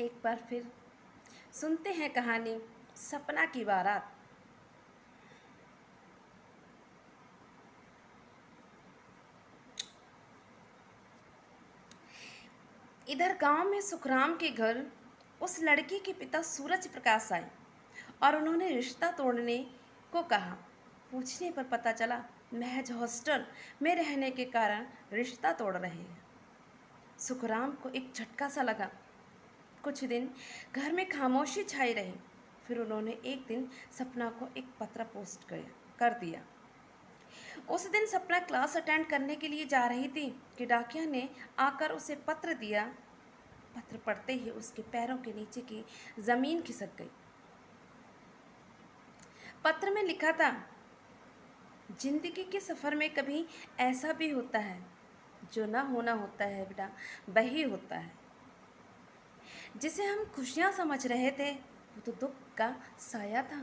एक बार फिर सुनते हैं कहानी सपना की बारात। इधर गांव में सुखराम के घर उस लड़की के पिता सूरज प्रकाश आए और उन्होंने रिश्ता तोड़ने को कहा। पूछने पर पता चला महज हॉस्टल में रहने के कारण रिश्ता तोड़ रहे हैं। सुखराम को एक झटका सा लगा। कुछ दिन घर में खामोशी छाई रही। फिर उन्होंने एक दिन सपना को एक पत्र पोस्ट कर दिया। उस दिन सपना क्लास अटेंड करने के लिए जा रही थी कि डाकिया ने आकर उसे पत्र दिया। पत्र पढ़ते ही उसके पैरों के नीचे की जमीन खिसक गई। पत्र में लिखा था, जिंदगी के सफ़र में कभी ऐसा भी होता है, जो ना होना होता है बेटा वही होता है। जिसे हम खुशियां समझ रहे थे वो तो दुख का साया था।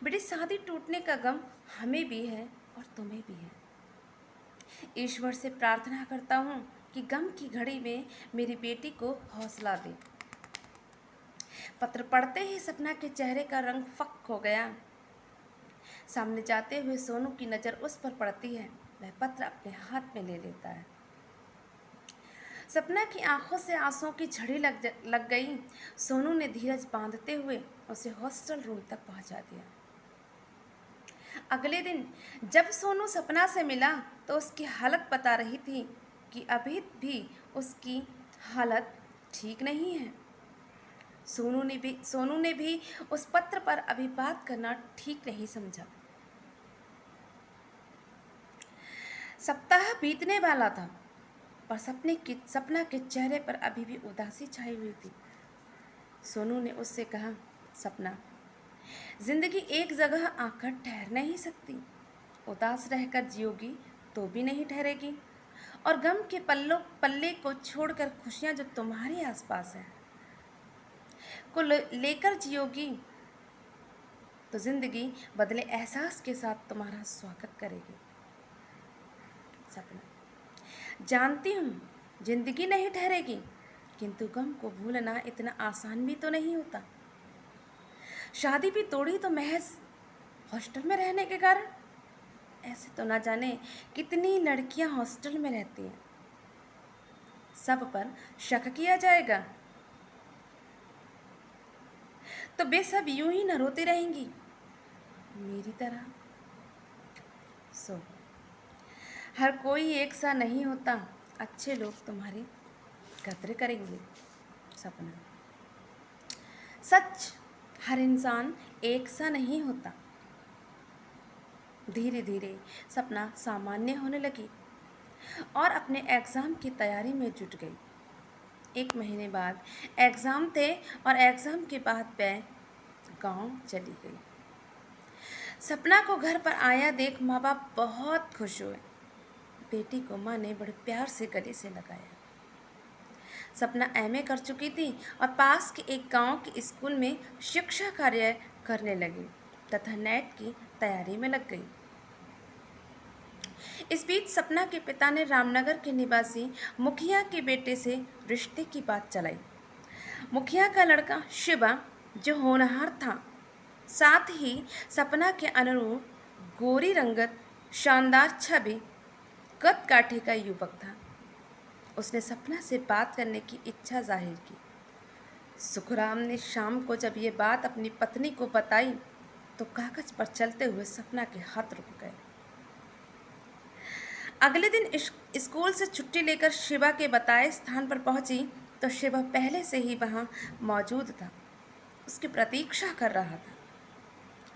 बेटी शादी टूटने का गम हमें भी है और तुम्हें भी है। ईश्वर से प्रार्थना करता हूँ कि गम की घड़ी में मेरी बेटी को हौसला दे। पत्र पढ़ते ही सपना के चेहरे का रंग फक हो गया। सामने जाते हुए सोनू की नज़र उस पर पड़ती है। वह पत्र अपने हाथ में ले लेता है। सपना की आंखों से आंसुओं की झड़ी लग गई। सोनू ने धीरज बांधते हुए उसे हॉस्टल रूम तक पहुंचा दिया। अगले दिन जब सोनू सपना से मिला तो उसकी हालत बता रही थी कि अभी भी उसकी हालत ठीक नहीं है। सोनू ने भी उस पत्र पर अभी बात करना ठीक नहीं समझा। सप्ताह बीतने वाला था पर सपना के चेहरे पर अभी भी उदासी छाई हुई थी। सोनू ने उससे कहा, सपना, जिंदगी एक जगह आकर ठहर नहीं सकती। उदास रहकर जियोगी तो भी नहीं ठहरेगी, और गम के पल्ले को छोड़कर खुशियां जो तुम्हारे आसपास है को लेकर जियोगी तो जिंदगी बदले एहसास के साथ तुम्हारा स्वागत करेगी। सपना, जानती हूँ जिंदगी नहीं ठहरेगी, किंतु गम को भूलना इतना आसान भी तो नहीं होता। शादी भी तोड़ी तो महज हॉस्टल में रहने के कारण। ऐसे तो ना जाने कितनी लड़कियां हॉस्टल में रहती हैं। सब पर शक किया जाएगा तो वे सब यूं ही न रोती रहेंगी मेरी तरह। सो हर कोई एक सा नहीं होता। अच्छे लोग तुम्हारी कद्र करेंगे। सपना, सच, हर इंसान एक सा नहीं होता। धीरे धीरे सपना सामान्य होने लगी और अपने एग्ज़ाम की तैयारी में जुट गई। 1 महीने बाद एग्ज़ाम थे और एग्ज़ाम के बाद वह गांव चली गई। सपना को घर पर आया देख माँ बाप बहुत खुश हुए। बेटी को माँ ने बड़े प्यार से गले से लगाया। सपना एमए कर चुकी थी और पास के एक गांव के स्कूल में शिक्षा कार्य करने लगी तथा नेट की तैयारी में लग गई। इस बीच सपना के पिता ने रामनगर के निवासी मुखिया के बेटे से रिश्ते की बात चलाई। मुखिया का लड़का शिवा जो होनहार था, साथ ही सपना के अनुरूप गोरी रंगत, शानदार छवि, कद काठी का युवक था। उसने सपना से बात करने की इच्छा जाहिर की। सुखराम ने शाम को जब ये बात अपनी पत्नी को बताई तो कागज पर चलते हुए सपना के हाथ रुक गए। अगले दिन स्कूल से छुट्टी लेकर शिवा के बताए स्थान पर पहुंची तो शिवा पहले से ही वहां मौजूद था। उसकी प्रतीक्षा कर रहा था।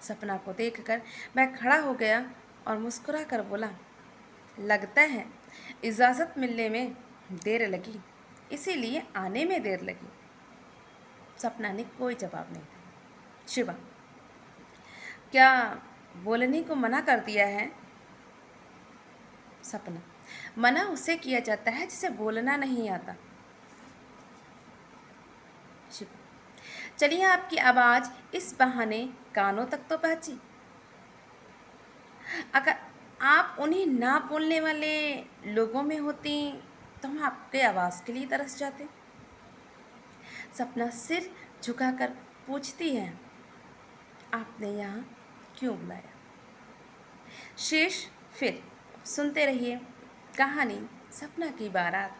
सपना को देखकर वह खड़ा हो गया और मुस्कुरा कर बोला, लगता है इजाज़त मिलने में देर लगी, इसीलिए आने में देर लगी। सपना ने कोई जवाब नहीं दिया। शिवा, क्या बोलने को मना कर दिया है? सपना, मना उसे किया जाता है जिसे बोलना नहीं आता। शिवा, चलिए आपकी आवाज़ इस बहाने कानों तक तो पहुंची। अगर आप उन्हीं ना बोलने वाले लोगों में होती तो हम आपके आवाज़ के लिए तरस जाते। सपना सिर झुकाकर पूछती है, आपने यहाँ क्यों बुलाया? शेष फिर सुनते रहिए कहानी सपना की बारात।